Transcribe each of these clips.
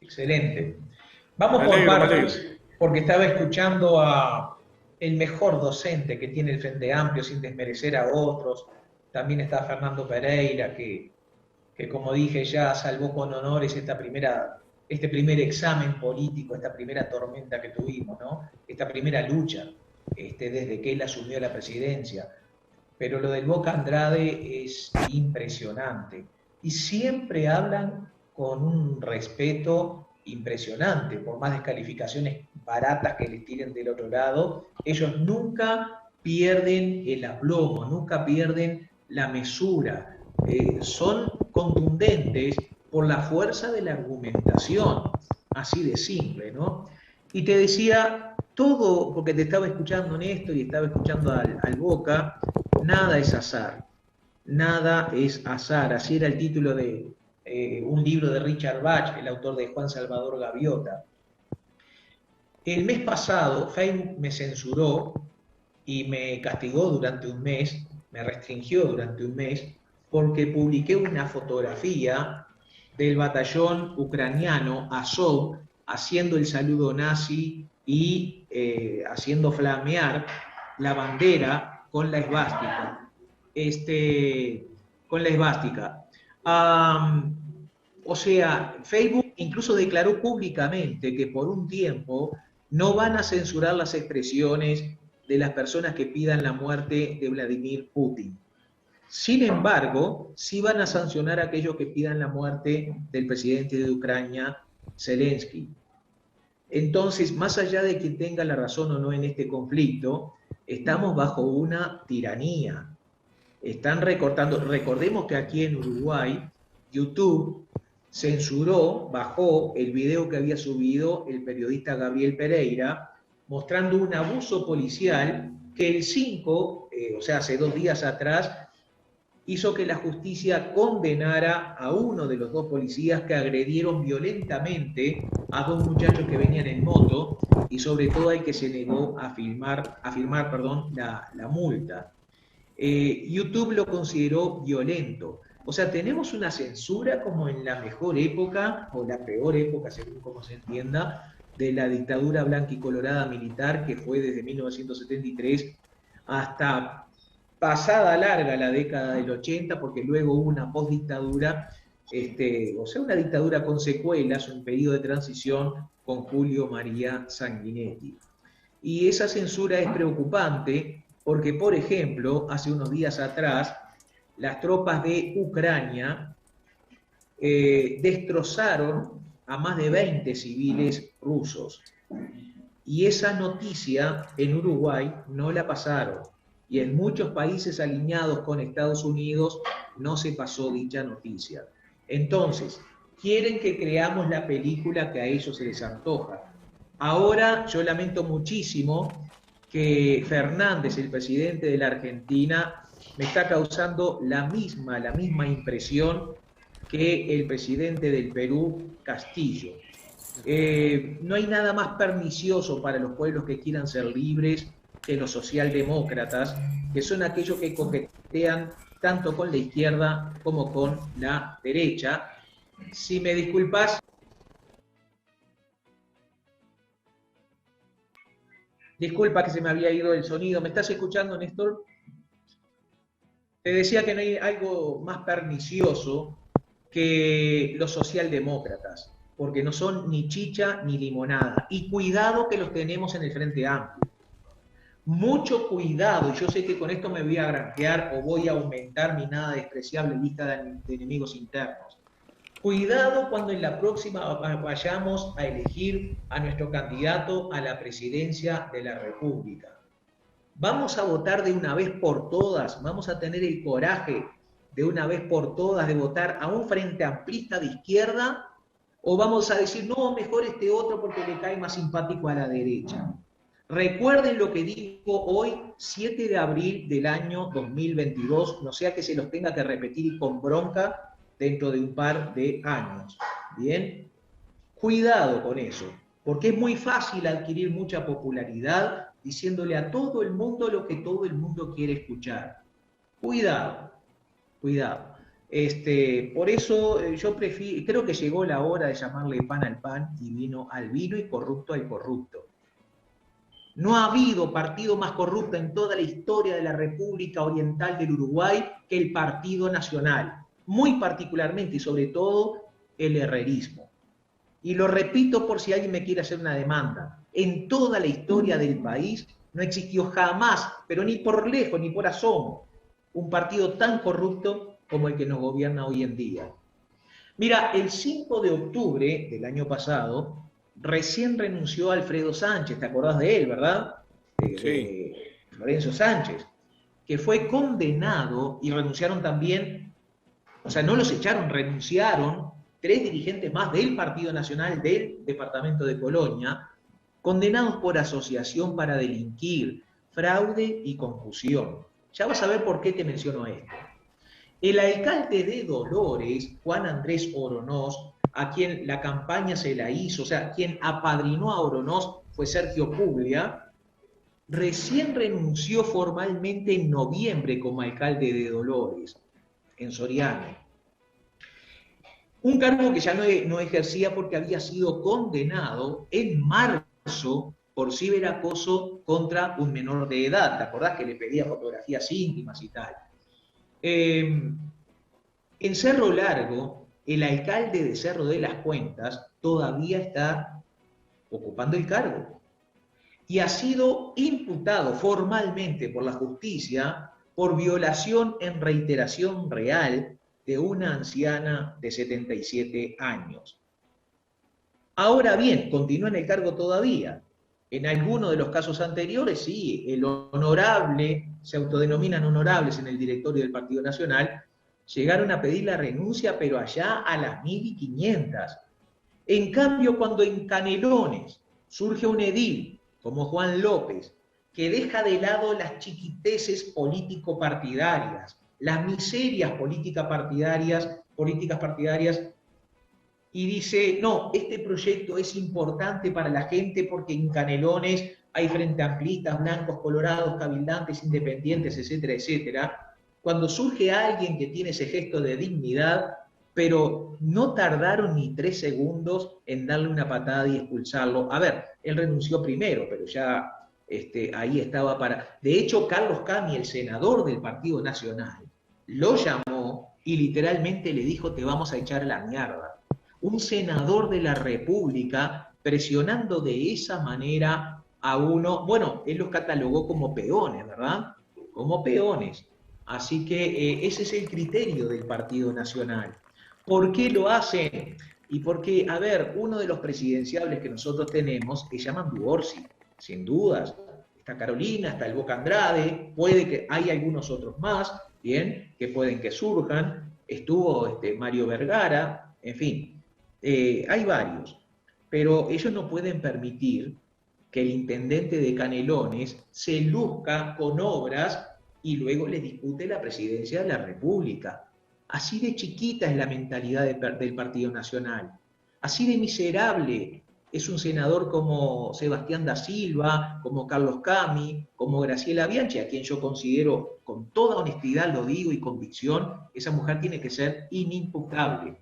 Excelente. Me Vamos por alegro, me alegro. partes, porque estaba escuchando a el mejor docente que tiene el Frente Amplio sin desmerecer a otros. También está Fernando Pereira, que como dije ya salvó con honores este primer examen político, esta primera tormenta que tuvimos, ¿no? Esta primera lucha, desde que él asumió la presidencia. Pero lo del Boca Andrade es impresionante. Y siempre hablan con un respeto impresionante, por más descalificaciones baratas que les tiren del otro lado, ellos nunca pierden el aplomo, nunca pierden la mesura. Son contundentes por la fuerza de la argumentación, así de simple, ¿no? Y te decía todo, porque te estaba escuchando Néstor y estaba escuchando al Boca, nada es azar, nada es azar. Así era el título de un libro de Richard Bach, el autor de Juan Salvador Gaviota. El mes pasado Facebook me censuró y me castigó durante un mes, me restringió durante un mes, porque publiqué una fotografía del batallón ucraniano Azov haciendo el saludo nazi y haciendo flamear la bandera con la esvástica. Este, con la esvástica. O sea, Facebook incluso declaró públicamente que por un tiempo no van a censurar las expresiones de las personas que pidan la muerte de Vladimir Putin. Sin embargo, sí van a sancionar a aquellos que pidan la muerte del presidente de Ucrania, Zelensky. Entonces, más allá de quien tenga la razón o no en este conflicto, estamos bajo una tiranía. Están recortando, recordemos que aquí en Uruguay, YouTube censuró, bajó el video que había subido el periodista Gabriel Pereira, mostrando un abuso policial que el 5, o sea, hace 2 días atrás, hizo que la justicia condenara a uno de los dos policías que agredieron violentamente a dos muchachos que venían en moto y sobre todo al que se negó a firmar la multa. YouTube lo consideró violento. O sea, tenemos una censura como en la mejor época, o la peor época, según como se entienda, de la dictadura blanca y colorada militar, que fue desde 1973 hasta pasada larga la década del 80, porque luego hubo una postdictadura, o sea, una dictadura con secuelas, un periodo de transición con Julio María Sanguinetti. Y esa censura es preocupante porque, por ejemplo, hace unos días atrás, las tropas de Ucrania destrozaron a más de 20 civiles rusos. Y esa noticia en Uruguay no la pasaron. Y en muchos países alineados con Estados Unidos no se pasó dicha noticia. Entonces, quieren que creamos la película que a ellos se les antoja. Ahora yo lamento muchísimo que Fernández, el presidente de la Argentina, me está causando la misma impresión que el presidente del Perú, Castillo. No hay nada más pernicioso para los pueblos que quieran ser libres que los socialdemócratas, que son aquellos que coquetean tanto con la izquierda como con la derecha. Si me disculpas, disculpa que se me había ido el sonido. ¿Me estás escuchando, Néstor? Te decía que no hay algo más pernicioso que los socialdemócratas, porque no son ni chicha ni limonada. Y cuidado que los tenemos en el Frente Amplio. Mucho cuidado, y yo sé que con esto me voy a granjear o voy a aumentar mi nada despreciable lista de enemigos internos. Cuidado cuando en la próxima vayamos a elegir a nuestro candidato a la presidencia de la República. Vamos a votar de una vez por todas, vamos a tener el coraje de una vez por todas de votar a un frente amplista de izquierda, o vamos a decir, no, mejor este otro porque le cae más simpático a la derecha. Recuerden lo que dijo hoy, 7 de abril del año 2022, no sea que se los tenga que repetir con bronca dentro de un par de años. Bien, cuidado con eso, porque es muy fácil adquirir mucha popularidad diciéndole a todo el mundo lo que todo el mundo quiere escuchar. Cuidado, cuidado. Por eso yo creo que llegó la hora de llamarle pan al pan y vino al vino y corrupto al corrupto. No ha habido partido más corrupto en toda la historia de la República Oriental del Uruguay que el Partido Nacional, muy particularmente y sobre todo el herrerismo. Y lo repito por si alguien me quiere hacer una demanda. En toda la historia del país no existió jamás, pero ni por lejos ni por asomo, un partido tan corrupto como el que nos gobierna hoy en día. Mira, el 5 de octubre del año pasado, recién renunció Alfredo Sánchez, ¿te acordás de él, verdad? Sí. Lorenzo Sánchez, que fue condenado y renunciaron también, o sea, no los echaron, renunciaron 3 dirigentes más del Partido Nacional del departamento de Colonia, condenados por asociación para delinquir, fraude y confusión. Ya vas a ver por qué te menciono esto. El alcalde de Dolores, Juan Andrés Oronoz, a quien la campaña se la hizo, o sea, quien apadrinó a Oronoz fue Sergio Puglia, recién renunció formalmente en noviembre como alcalde de Dolores, en Soriano. Un cargo que ya no ejercía porque había sido condenado en marzo por ciberacoso contra un menor de edad. ¿Te acordás que le pedía fotografías íntimas y tal? En Cerro Largo, el alcalde de Cerro de las Cuentas todavía está ocupando el cargo y ha sido imputado formalmente por la justicia por violación en reiteración real de una anciana de 77 años. Ahora bien, continúa en el cargo todavía. En alguno de los casos anteriores, sí, el honorable, se autodenominan honorables en el directorio del Partido Nacional, llegaron a pedir la renuncia, pero allá a las 1500. En cambio, cuando en Canelones surge un edil, como Juan López, que deja de lado las chiquiteces político-partidarias, las miserias políticas partidarias, y dice, no, este proyecto es importante para la gente porque en Canelones hay frente amplistas, blancos, colorados, cabildantes, independientes, etcétera, etcétera. Cuando surge alguien que tiene ese gesto de dignidad, pero no tardaron ni 3 segundos en darle una patada y expulsarlo. A ver, él renunció primero, pero ya ahí estaba para... De hecho, Carlos Cami, el senador del Partido Nacional, lo llamó y literalmente le dijo, te vamos a echar a la mierda. Un senador de la República presionando de esa manera a uno, bueno, él los catalogó como peones, ¿verdad? Como peones. Así que ese es el criterio del Partido Nacional. ¿Por qué lo hacen? Y porque, a ver, uno de los presidenciables que nosotros tenemos es Yamandu Orsi, sin dudas. Está Carolina, está el Boca Andrade, puede que hay algunos otros más, bien, que pueden que surjan. Estuvo Mario Vergara, en fin, hay varios. Pero ellos no pueden permitir que el intendente de Canelones se luzca con obras y luego le dispute la presidencia de la República. Así de chiquita es la mentalidad del Partido Nacional. Así de miserable es un senador como Sebastián da Silva, como Carlos Cami, como Graciela Bianchi, a quien yo considero, con toda honestidad lo digo y convicción, esa mujer tiene que ser inimputable.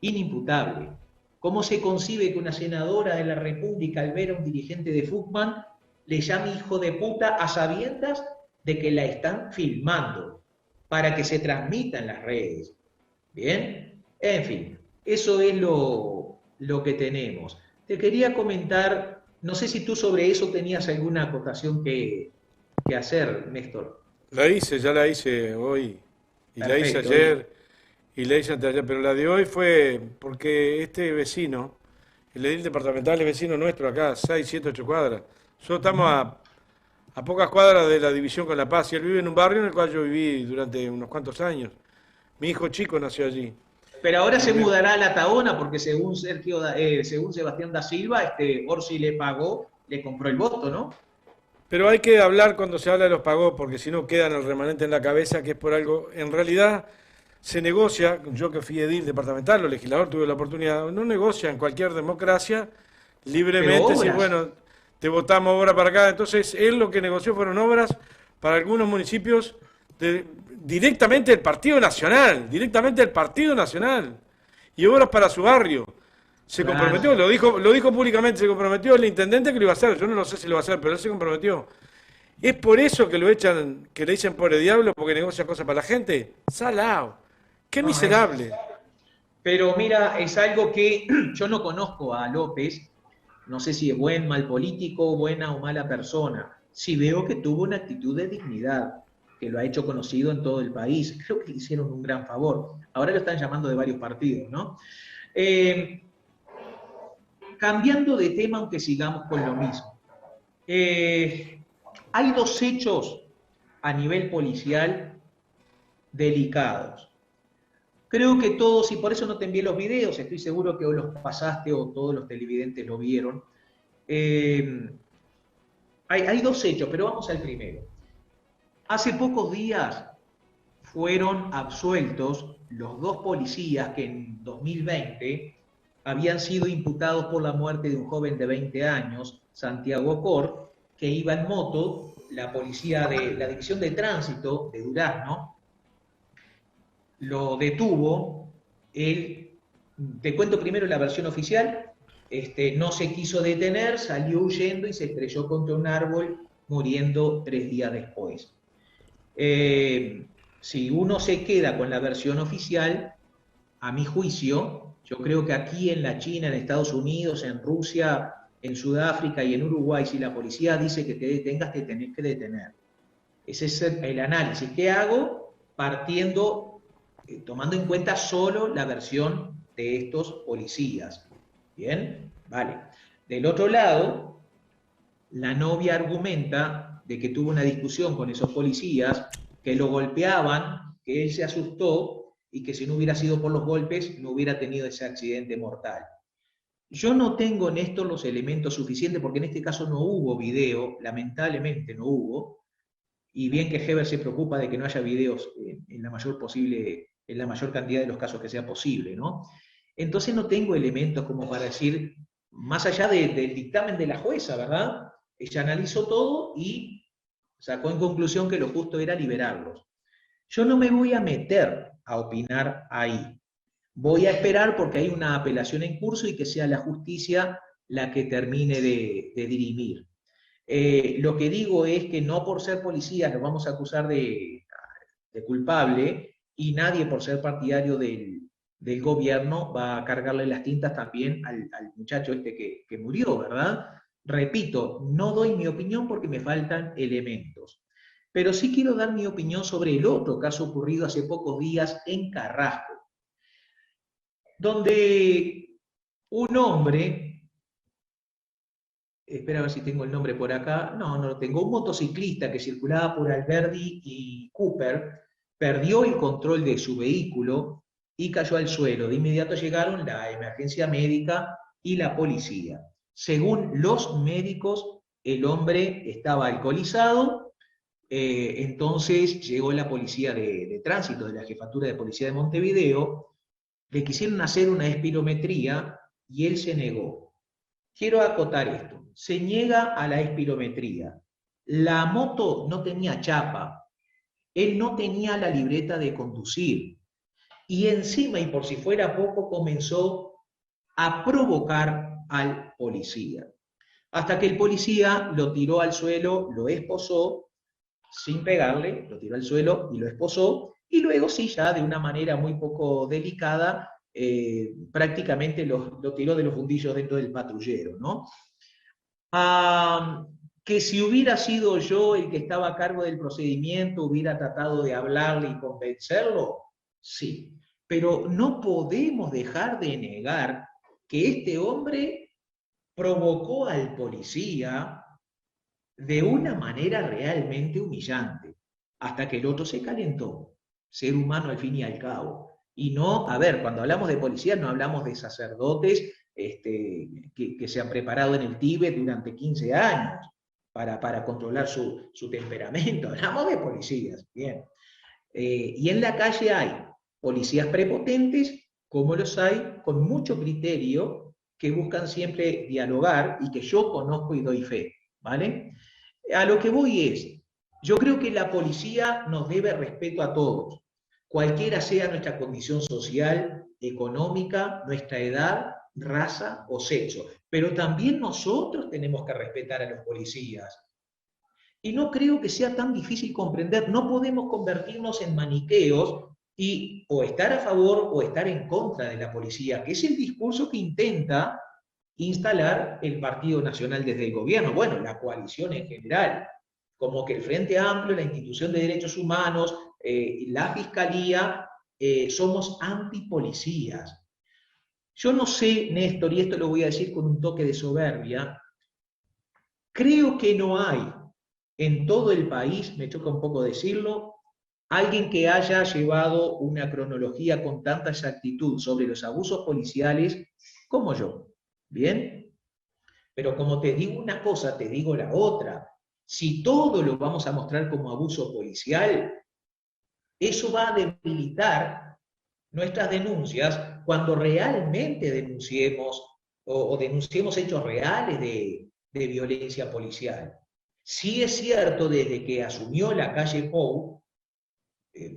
Inimputable. ¿Cómo se concibe que una senadora de la República, al ver a un dirigente de Fútbol, le llame hijo de puta a sabiendas de que la están filmando para que se transmita en las redes? ¿Bien? En fin, eso es lo que tenemos. Te quería comentar, no sé si tú sobre eso tenías alguna acotación que hacer, Néstor. La hice, ya la hice hoy, y la hice Perfecto. ayer, y la hice anteayer, pero la de hoy fue porque este vecino, el edil departamental es vecino nuestro acá, 6, 7, 8 cuadras. Nosotros estamos a pocas cuadras de la división con La Paz, y él vive en un barrio en el cual yo viví durante unos cuantos años. Mi hijo chico nació allí. Pero ahora Y se me- mudará a La Taona porque según Sebastián da Silva, Orsi le pagó, le compró el voto, ¿no? Pero hay que hablar cuando se habla de los pagos, porque si no quedan el remanente en la cabeza, que es por algo. En realidad se negocia, yo que fui edil departamental o legislador, tuve la oportunidad, no negocia en cualquier democracia Pero libremente, si obras. bueno, te votamos obra para acá. Entonces él lo que negoció fueron obras para algunos municipios directamente del Partido Nacional, directamente del Partido Nacional, y obras para su barrio. Se comprometió, Claro. lo dijo públicamente, se comprometió el intendente que lo iba a hacer, yo no lo sé si lo va a hacer, pero él se comprometió. ¿Es por eso que lo echan, que le dicen pobre diablo porque negocia cosas para la gente? Salao. Qué No, miserable. pero mira, es algo que yo no conozco a López, no sé si es buen, mal político, buena o mala persona. Sí veo que tuvo una actitud de dignidad, que lo ha hecho conocido en todo el país. Creo que le hicieron un gran favor. Ahora lo están llamando de varios partidos, ¿no? Eh, Cambiando de tema, aunque sigamos con lo mismo. Hay dos hechos a nivel policial delicados. Creo que todos, y por eso no te envié los videos, estoy seguro que o los pasaste o todos los televidentes lo vieron. Eh, hay dos hechos, pero vamos al primero. Hace pocos días fueron absueltos los dos policías que en 2020 habían sido imputados por la muerte de un joven de 20 años, Santiago Cor, que iba en moto. La policía de la División de Tránsito de Durazno lo detuvo. Él, te cuento primero la versión oficial, no se quiso detener, salió huyendo y se estrelló contra un árbol, muriendo 3 días después. Si uno se queda con la versión oficial, a mi juicio, yo creo que aquí en la China, en Estados Unidos, en Rusia, en Sudáfrica y en Uruguay, si la policía dice que te detengas, te tenés que detener. Ese es el análisis. ¿Qué hago? Partiendo, tomando en cuenta solo la versión de estos policías. ¿Bien? Vale. Del otro lado, la novia argumenta de que tuvo una discusión con esos policías, que lo golpeaban, que él se asustó y que si no hubiera sido por los golpes no hubiera tenido ese accidente mortal. Yo no tengo en esto los elementos suficientes porque en este caso no hubo video, lamentablemente no hubo, y bien que Heber se preocupa de que no haya videos en la mayor posible, en la mayor cantidad de los casos que sea posible, ¿no? Entonces no tengo elementos como para decir, más allá del dictamen de la jueza, ¿verdad? Ella analizó todo y sacó en conclusión que lo justo era liberarlos. Yo no me voy a meter a opinar ahí. Voy a esperar porque hay una apelación en curso y que sea la justicia la que termine de dirimir. Lo que digo es que no por ser policías nos vamos a acusar de culpable y nadie por ser partidario del gobierno va a cargarle las tintas también al muchacho que murió, ¿verdad? Repito, no doy mi opinión porque me faltan elementos, pero sí quiero dar mi opinión sobre el otro caso ocurrido hace pocos días en Carrasco, donde un hombre, espera a ver si tengo el nombre por acá, no lo tengo, un motociclista que circulaba por Alberdi y Cooper, perdió el control de su vehículo y cayó al suelo. De inmediato llegaron la emergencia médica y la policía. Según los médicos, el hombre estaba alcoholizado, entonces llegó la policía de tránsito de la Jefatura de Policía de Montevideo, le quisieron hacer una espirometría y él se negó. Quiero acotar esto, se niega a la espirometría. La moto no tenía chapa, él no tenía la libreta de conducir y encima, y por si fuera poco, comenzó a provocar al policía. Hasta que el policía lo tiró al suelo, lo esposó, sin pegarle, lo tiró al suelo y lo esposó, y luego sí, ya de una manera muy poco delicada, prácticamente lo tiró de los fundillos dentro del patrullero, ¿no? Ah, que si hubiera sido yo el que estaba a cargo del procedimiento, hubiera tratado de hablarle y convencerlo, sí. Pero no podemos dejar de negar que este hombre provocó al policía de una manera realmente humillante, hasta que el otro se calentó, ser humano al fin y al cabo. Y no, a ver, cuando hablamos de policías no hablamos de sacerdotes que se han preparado en el Tíbet durante 15 años para controlar su temperamento, hablamos de policías, bien. Y en la calle hay policías prepotentes, como los hay con mucho criterio, que buscan siempre dialogar y que yo conozco y doy fe, ¿vale? A lo que voy es, Yo creo que la policía nos debe respeto a todos, cualquiera sea nuestra condición social, económica, nuestra edad, raza o sexo. Pero también nosotros tenemos que respetar a los policías. Y no creo que sea tan difícil comprender. No podemos convertirnos en maniqueos y o estar a favor o estar en contra de la policía, que es el discurso que intenta instalar el Partido Nacional desde el gobierno, bueno, la coalición en general, como que el Frente Amplio, la Institución de Derechos Humanos, la Fiscalía, somos antipolicías. Yo no sé, Néstor, y esto lo voy a decir con un toque de soberbia, creo que no hay en todo el país, me choca un poco decirlo, alguien que haya llevado una cronología con tanta exactitud sobre los abusos policiales como yo. ¿Bien? Pero como te digo una cosa, te digo la otra. Si todo lo vamos a mostrar como abuso policial, eso va a debilitar nuestras denuncias cuando realmente denunciemos o denunciemos hechos reales de violencia policial. Sí es cierto, desde que asumió la calle Pou,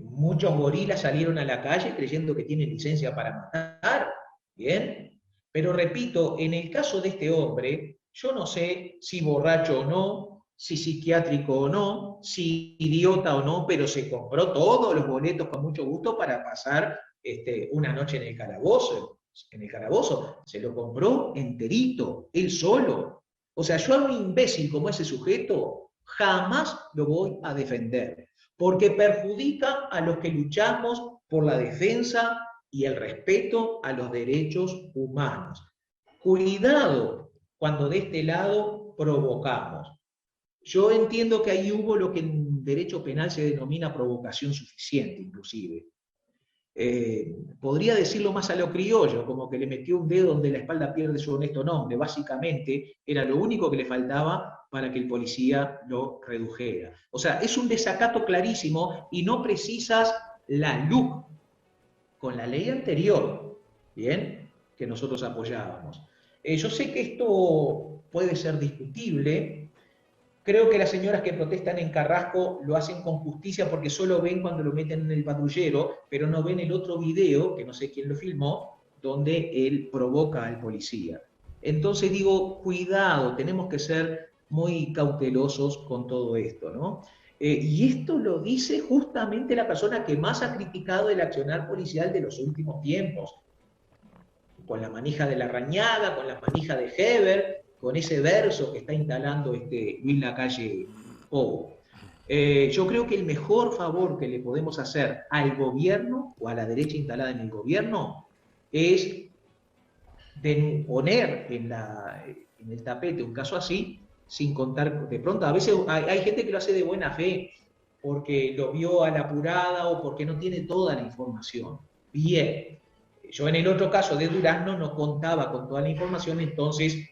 muchos gorilas salieron a la calle creyendo que tienen licencia para matar, ¿bien? Pero repito, en el caso de este hombre, yo no sé si borracho o no, si psiquiátrico o no, si idiota o no, pero se compró todos los boletos con mucho gusto para pasar una noche en el calabozo. En el calabozo se lo compró enterito, él solo. O sea, yo a un imbécil como ese sujeto jamás lo voy a defender porque perjudica a los que luchamos por la defensa y el respeto a los derechos humanos. Cuidado cuando de este lado provocamos. Yo entiendo que ahí hubo lo que en derecho penal se denomina provocación suficiente, inclusive. Podría decirlo más a lo criollo, como que le metió un dedo donde la espalda pierde su honesto nombre. Básicamente era lo único que le faltaba para que el policía lo redujera. O sea, es un desacato clarísimo y no precisas la LUC con la ley anterior, ¿bien? Que nosotros apoyábamos. Yo sé que esto puede ser discutible. Creo que las señoras que protestan en Carrasco lo hacen con justicia porque solo ven cuando lo meten en el patrullero, pero no ven el otro video, que no sé quién lo filmó, donde él provoca al policía. Entonces digo, cuidado, tenemos que ser muy cautelosos con todo esto, ¿no? Y esto lo dice justamente la persona que más ha criticado el accionar policial de los últimos tiempos, con la manija de la Rañaga, con la manija de Heber, con ese verso que está instalando Luis Lacalle Pou. Yo creo que el mejor favor que le podemos hacer al gobierno o a la derecha instalada en el gobierno es de poner en el tapete un caso así, sin contar, de pronto, a veces hay gente que lo hace de buena fe, porque lo vio a la apurada o porque no tiene toda la información. Bien, yo en el otro caso de Durazno no contaba con toda la información, entonces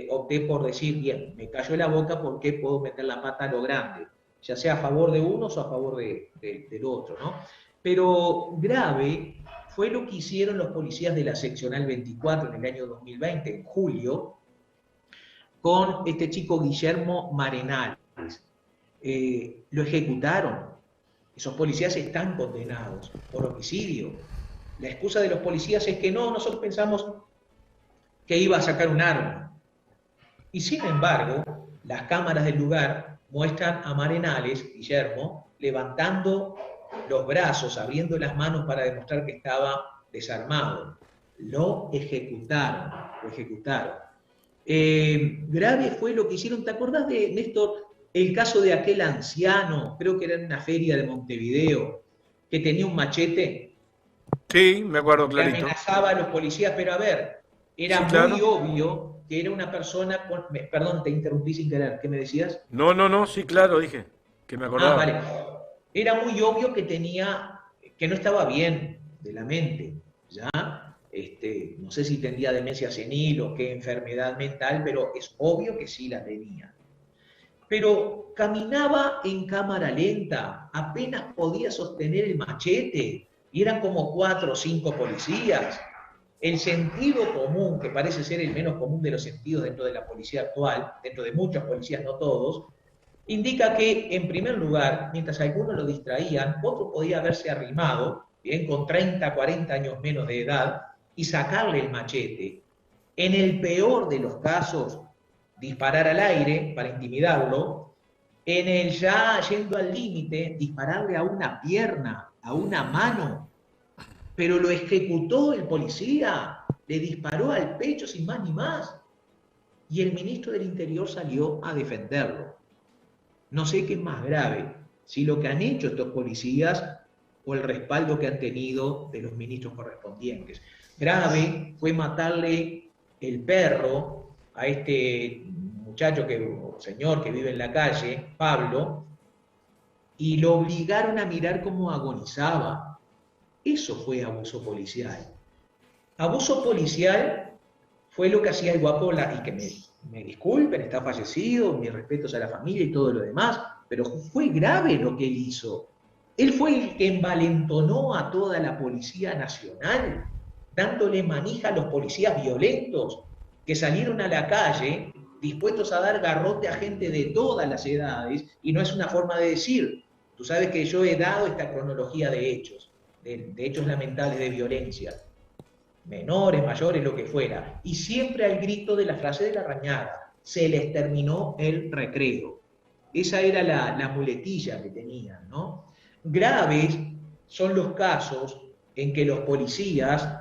opté por decir, bien, me cayó la boca porque puedo meter la pata a lo grande, ya sea a favor de unos o a favor del otro, ¿no? Pero grave fue lo que hicieron los policías de la seccional 24 en el año 2020, en julio, con este chico Guillermo Marenales. Lo ejecutaron. Esos policías están condenados por homicidio. La excusa de los policías es que no, nosotros pensamos que iba a sacar un arma. Y sin embargo, las cámaras del lugar muestran a Marenales, Guillermo, levantando los brazos, abriendo las manos para demostrar que estaba desarmado. Lo ejecutaron, lo ejecutaron. Grave fue lo que hicieron. ¿Te acordás de, Néstor, el caso de aquel anciano, creo que era en una feria de Montevideo, que tenía un machete? Sí, me acuerdo Que clarito. amenazaba a los policías, pero a ver, era Sí, claro. muy obvio que era una persona con... Perdón, te interrumpí sin querer, ¿qué me decías? No, no, no, sí, claro, dije que me Ah, acordaba. vale. Era muy obvio que tenía, que no estaba bien de la mente, ¿ya? No sé si tendría demencia senil o qué enfermedad mental, pero es obvio que sí la tenía. Pero caminaba en cámara lenta, apenas podía sostener el machete, y eran como 4 o 5 policías. El sentido común, que parece ser el menos común de los sentidos dentro de la policía actual, dentro de muchas policías, no todos, indica que, en primer lugar, mientras algunos lo distraían, otro podía haberse arrimado, bien, con 30, 40 años menos de edad, y sacarle el machete. En el peor de los casos, disparar al aire para intimidarlo. En el ya yendo al límite, dispararle a una pierna, a una mano. Pero lo ejecutó el policía, le disparó al pecho sin más ni más. Y el ministro del Interior salió a defenderlo. No sé qué es más grave, si lo que han hecho estos policías o el respaldo que han tenido de los ministros correspondientes. Grave fue matarle el perro a este muchacho, o señor que vive en la calle, Pablo, y lo obligaron a mirar cómo agonizaba. Eso fue abuso policial. Abuso policial fue lo que hacía el guapo, y que me disculpen, está fallecido, mis respetos a la familia y todo lo demás, pero fue grave lo que él hizo. Él fue el que envalentonó a toda la Policía Nacional, dándole manija a los policías violentos que salieron a la calle dispuestos a dar garrote a gente de todas las edades, y no es una forma de decir. Tú sabes que yo he dado esta cronología de hechos, de hechos lamentables de violencia, menores, mayores, lo que fuera, y siempre al grito de la frase de la Rañaga: se les terminó el recreo. Esa era la muletilla que tenían, ¿no? Graves son los casos en que los policías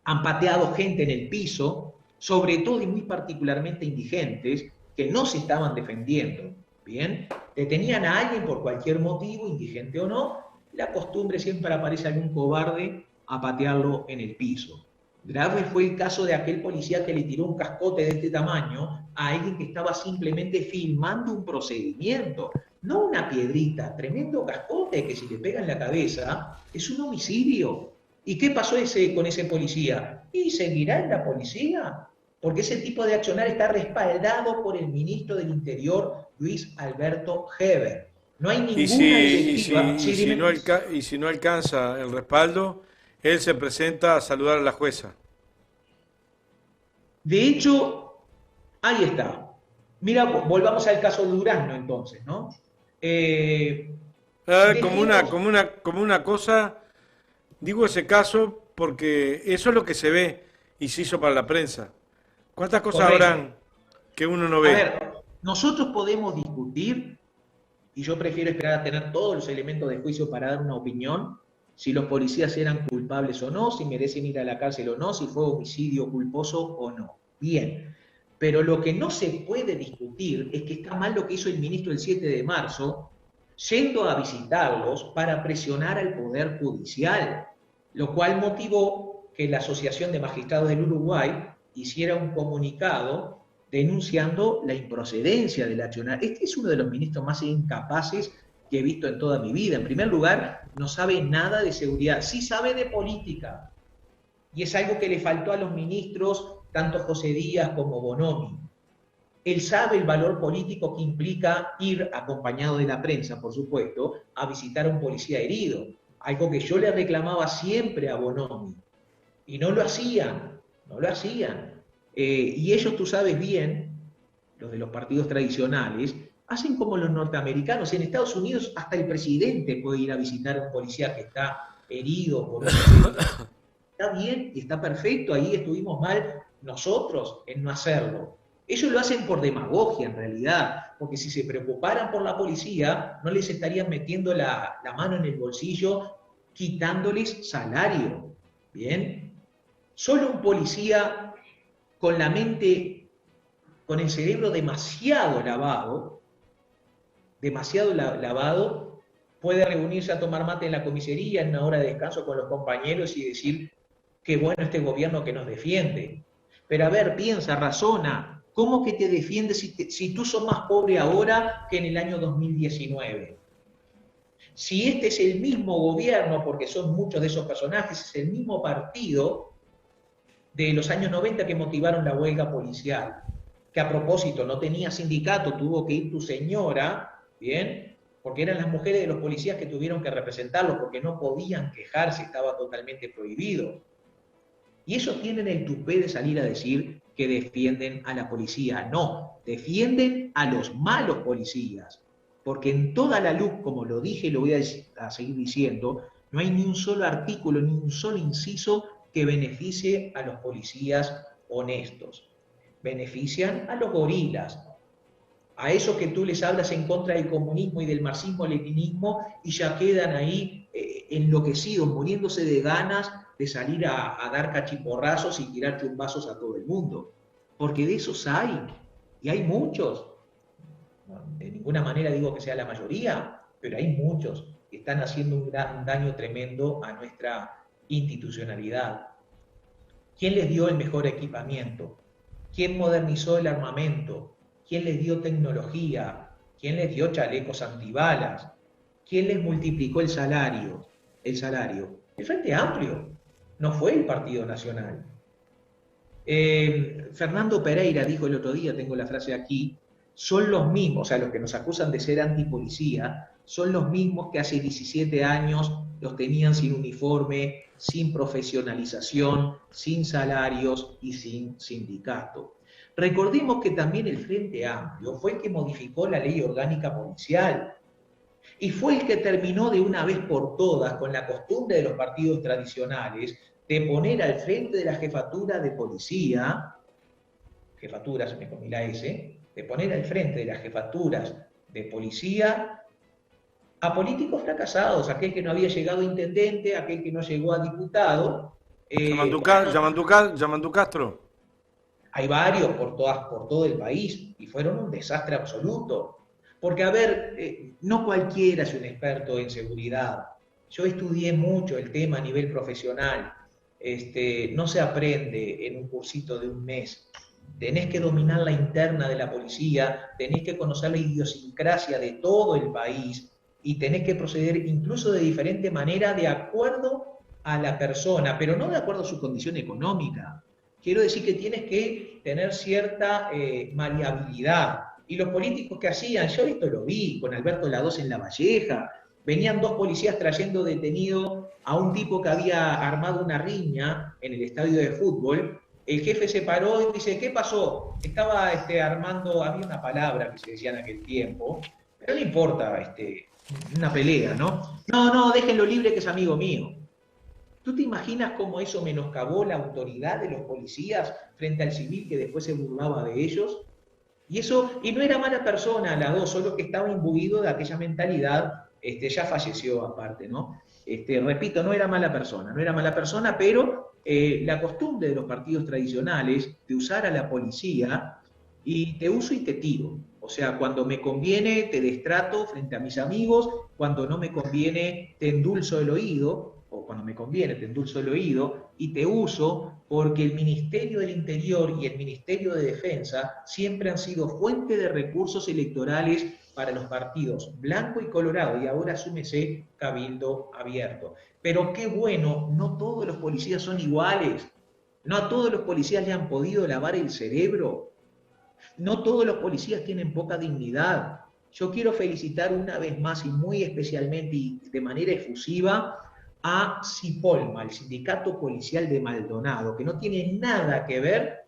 han pateado gente en el piso, sobre todo y muy particularmente indigentes, que no se estaban defendiendo, ¿bien? Detenían a alguien por cualquier motivo, indigente o no, la costumbre siempre aparece algún cobarde a patearlo en el piso. Grave fue el caso de aquel policía que le tiró un cascote de este tamaño a alguien que estaba simplemente filmando un procedimiento, no una piedrita, tremendo cascote que si le pega en la cabeza es un homicidio. ¿Y qué pasó con ese policía? ¿Y seguirá en la policía? Porque ese tipo de accionar está respaldado por el ministro del Interior, Luis Alberto Heber. No hay ninguna directiva. Y si no alcanza el respaldo, él se presenta a saludar a la jueza. De hecho, ahí está. Mira, volvamos al caso de Durazno entonces, ¿no? Como una cosa, digo ese caso porque eso es lo que se ve y se hizo para la prensa. ¿Cuántas cosas Correcto. habrán que uno no A ve? ver, nosotros podemos discutir, y yo prefiero esperar a tener todos los elementos de juicio para dar una opinión, si los policías eran culpables o no, si merecen ir a la cárcel o no, si fue homicidio culposo o no. Bien, pero lo que no se puede discutir es que está mal lo que hizo el ministro el 7 de marzo, yendo a visitarlos para presionar al Poder Judicial, lo cual motivó que la Asociación de Magistrados del Uruguay hiciera un comunicado denunciando la improcedencia del accionar. Este es uno de los ministros más incapaces que he visto en toda mi vida. En primer lugar, no sabe nada de seguridad, sí sabe de política, y es algo que le faltó a los ministros, tanto José Díaz como Bonomi. Él sabe el valor político que implica ir, acompañado de la prensa, por supuesto, a visitar a un policía herido, algo que yo le reclamaba siempre a Bonomi, y no lo hacían, no lo hacían. Y ellos, tú sabes bien, los de los partidos tradicionales, hacen como los norteamericanos. En Estados Unidos hasta el presidente puede ir a visitar a un policía que está herido por un incendio. Está bien y está perfecto, ahí estuvimos mal nosotros en no hacerlo. Ellos lo hacen por demagogia en realidad, porque si se preocuparan por la policía, no les estarían metiendo la mano en el bolsillo, quitándoles salario. ¿Bien? Solo un policía con la mente, con el cerebro demasiado lavado, puede reunirse a tomar mate en la comisaría en una hora de descanso con los compañeros y decir: qué bueno este gobierno que nos defiende. Pero a ver, piensa, razona, ¿cómo que te defiendes si tú sos más pobre ahora que en el año 2019? Si este es el mismo gobierno, porque son muchos de esos personajes, es el mismo partido de los años 90 que motivaron la huelga policial, que a propósito no tenía sindicato, tuvo que ir tu señora, ¿bien? Porque eran las mujeres de los policías que tuvieron que representarlos, porque no podían quejarse, estaba totalmente prohibido. Y ellos tienen el tupé de salir a decir que defienden a la policía, no, defienden a los malos policías, porque en toda la luz, como lo dije y lo voy a seguir diciendo, no hay ni un solo artículo, ni un solo inciso que beneficie a los policías honestos. Benefician a los gorilas, a esos que tú les hablas en contra del comunismo y del marxismo-leninismo y ya quedan ahí enloquecidos, muriéndose de ganas de salir a dar cachiporrazos y tirar chumbazos a todo el mundo. Porque de esos hay, y hay muchos. De ninguna manera digo que sea la mayoría, pero hay muchos que están haciendo un daño tremendo a nuestra institucionalidad. ¿Quién les dio el mejor equipamiento? ¿Quién modernizó el armamento? ¿Quién les dio tecnología? ¿Quién les dio chalecos antibalas? ¿Quién les multiplicó el salario? El Frente Amplio, no fue el Partido Nacional. Fernando Pereira dijo el otro día, tengo la frase aquí, son los mismos, o sea, los que nos acusan de ser antipolicía, son los mismos que hace 17 años los tenían sin uniforme, sin profesionalización, sin salarios y sin sindicato. Recordemos que también el Frente Amplio fue el que modificó la ley orgánica policial y fue el que terminó de una vez por todas con la costumbre de los partidos tradicionales de poner al frente de la jefatura de policía, jefatura, se me comí la S, de poner al frente de las jefaturas de policía a políticos fracasados, aquel que no había llegado a intendente, aquel que no llegó a diputado. Yamandú Castro. Hay varios por todo el país y fueron un desastre absoluto. Porque, a ver, no cualquiera es un experto en seguridad. Yo estudié mucho el tema a nivel profesional. No se aprende en un cursito de un mes. Tenés que dominar la interna de la policía, tenés que conocer la idiosincrasia de todo el país y tenés que proceder incluso de diferente manera de acuerdo a la persona, pero no de acuerdo a su condición económica. Quiero decir que tienes que tener cierta maleabilidad. Y los políticos que hacían, yo esto lo vi con Alberto Lados en La Valleja, venían dos policías trayendo detenido a un tipo que había armado una riña en el estadio de fútbol. El jefe se paró y dice, ¿qué pasó? Estaba armando, había una palabra que se decía en aquel tiempo, pero no importa, una pelea, ¿no? No, déjenlo libre que es amigo mío. ¿Tú te imaginas cómo eso menoscabó la autoridad de los policías frente al civil que después se burlaba de ellos? Y no era mala persona, la dos, solo que estaba imbuido de aquella mentalidad, ya falleció aparte, ¿no? Repito, no era mala persona, pero la costumbre de los partidos tradicionales de usar a la policía y te uso y te tiro. O sea, cuando me conviene te destrato frente a mis amigos, cuando no me conviene te endulzo el oído, o cuando me conviene te endulzo el oído y te uso porque el Ministerio del Interior y el Ministerio de Defensa siempre han sido fuente de recursos electorales para los partidos blanco y colorado, y ahora súmese Cabildo Abierto. Pero qué bueno, no todos los policías son iguales, no a todos los policías le han podido lavar el cerebro, no todos los policías tienen poca dignidad. Yo quiero felicitar una vez más y muy especialmente y de manera efusiva a Cipolma, el Sindicato Policial de Maldonado, que no tiene nada que ver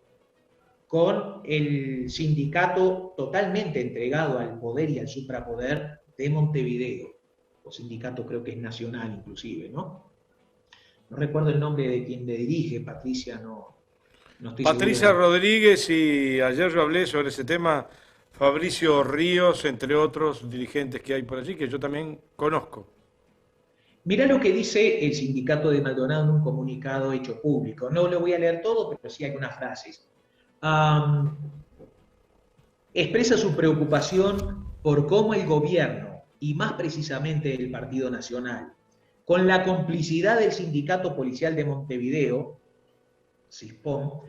con el sindicato totalmente entregado al poder y al suprapoder de Montevideo, o sindicato creo que es nacional inclusive, ¿no? No recuerdo el nombre de quien le dirige, Patricia, no estoy Patricia seguro. Rodríguez, y ayer yo hablé sobre ese tema, Fabricio Ríos, entre otros dirigentes que hay por allí, que yo también conozco. Mirá lo que dice el sindicato de Maldonado en un comunicado hecho público. No lo voy a leer todo, pero sí algunas frases. Expresa su preocupación por cómo el gobierno, y más precisamente el Partido Nacional, con la complicidad del Sindicato Policial de Montevideo, CISPOM,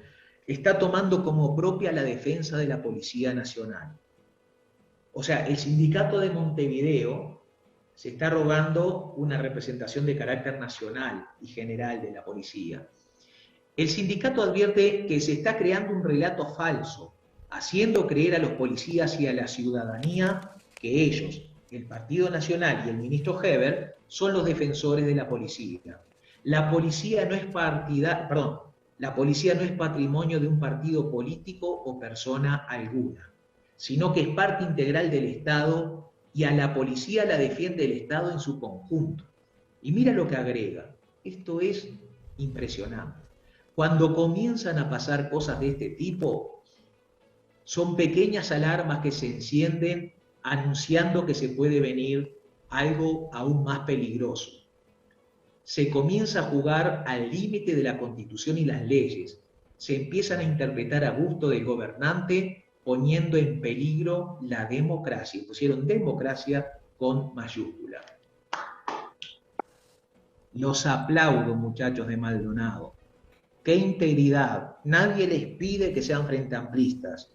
está tomando como propia la defensa de la Policía Nacional. O sea, el Sindicato de Montevideo se está rogando una representación de carácter nacional y general de la policía. El sindicato advierte que se está creando un relato falso, haciendo creer a los policías y a la ciudadanía que ellos, el Partido Nacional y el ministro Heber, son los defensores de la policía. La policía no es partidaria, La policía no es patrimonio de un partido político o persona alguna, sino que es parte integral del Estado y a la policía la defiende el Estado en su conjunto. Y mira lo que agrega, esto es impresionante. Cuando comienzan a pasar cosas de este tipo, son pequeñas alarmas que se encienden anunciando que se puede venir algo aún más peligroso. Se comienza a jugar al límite de la Constitución y las leyes. Se empiezan a interpretar a gusto del gobernante, poniendo en peligro la democracia. Pusieron democracia con mayúscula. Los aplaudo, muchachos de Maldonado. ¡Qué integridad! Nadie les pide que sean frente amplistas.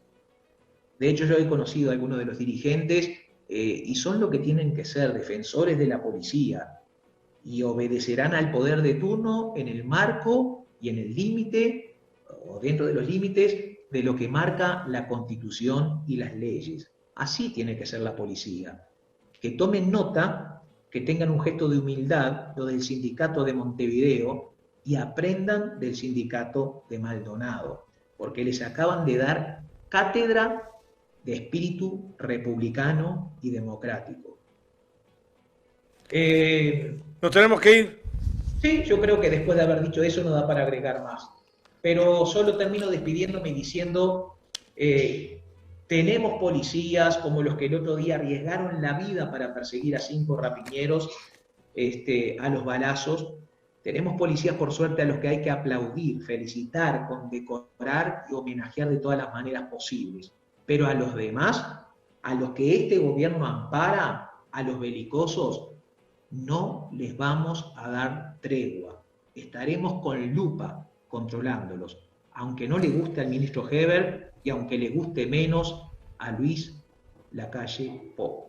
De hecho, yo he conocido a algunos de los dirigentes y son lo que tienen que ser, defensores de la policía, y obedecerán al poder de turno en el marco y en el límite, o dentro de los límites, de lo que marca la Constitución y las leyes. Así tiene que ser la policía. Que tomen nota, que tengan un gesto de humildad, lo del sindicato de Montevideo, y aprendan del sindicato de Maldonado, porque les acaban de dar cátedra de espíritu republicano y democrático. ¿Nos tenemos que ir? Sí, yo creo que después de haber dicho eso no da para agregar más. Pero solo termino despidiéndome y diciendo, tenemos policías como los que el otro día arriesgaron la vida para perseguir a 5 rapiñeros a los balazos. Tenemos policías, por suerte, a los que hay que aplaudir, felicitar, condecorar y homenajear de todas las maneras posibles. Pero a los demás, a los que este gobierno ampara, a los belicosos, no les vamos a dar tregua. Estaremos con lupa controlándolos, aunque no le guste al ministro Heber y aunque le guste menos a Luis Lacalle Pou.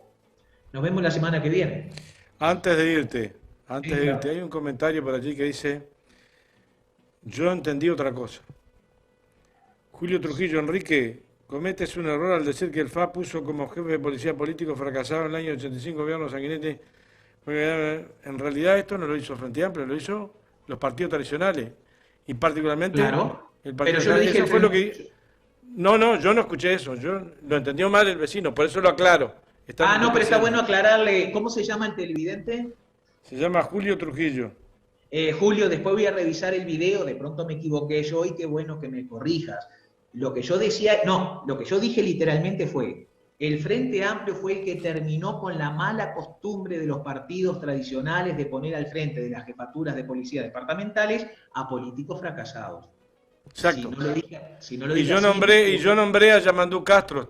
Nos vemos la semana que viene. Antes de irte, hay un comentario por allí que dice, yo entendí otra cosa. Julio Trujillo Enrique, cometes un error al decir que el FA puso como jefe de policía político fracasado en el año 85 gobierno Sanguinetti. En realidad esto no lo hizo Frente Amplio, lo hizo los partidos tradicionales. Y particularmente el Partido Nacional. Eso fue lo que... No, yo no escuché eso. Yo lo entendió mal el vecino, por eso lo aclaro. Pero está bueno aclararle. ¿Cómo se llama el televidente? Se llama Julio Trujillo. Julio, después voy a revisar el video, de pronto me equivoqué yo y qué bueno que me corrijas. Lo que yo dije literalmente fue, el Frente Amplio fue el que terminó con la mala costumbre de los partidos tradicionales de poner al frente de las jefaturas de policía departamentales a políticos fracasados. Exacto. Y yo nombré a Yamandú Castro,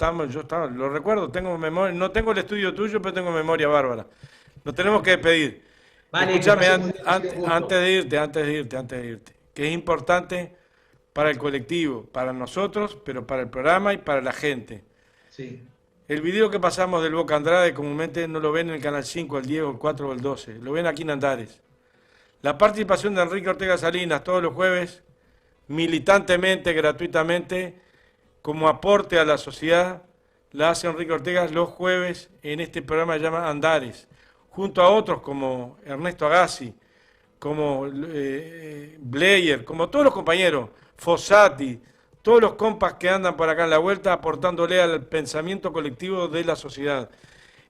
lo recuerdo, tengo memoria, no tengo el estudio tuyo, pero tengo memoria bárbara. Nos tenemos que despedir. Vale, escúchame, antes de irte, que es importante para el colectivo, para nosotros, pero para el programa y para la gente. Sí. El video que pasamos del Boca Andrade comúnmente no lo ven en el Canal 5, el 10, el 4 o el 12, lo ven aquí en Andares. La participación de Enrique Ortega Salinas todos los jueves, militantemente, gratuitamente, como aporte a la sociedad, la hace Enrique Ortega los jueves en este programa que se llama Andares, junto a otros como Ernesto Agassi, como Bleyer, como todos los compañeros, Fossati, todos los compas que andan por acá en la vuelta aportándole al pensamiento colectivo de la sociedad.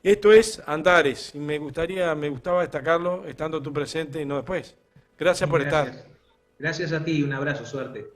Esto es Andares y me gustaba destacarlo estando tú presente y no después. Gracias por estar. Gracias a ti, un abrazo, suerte.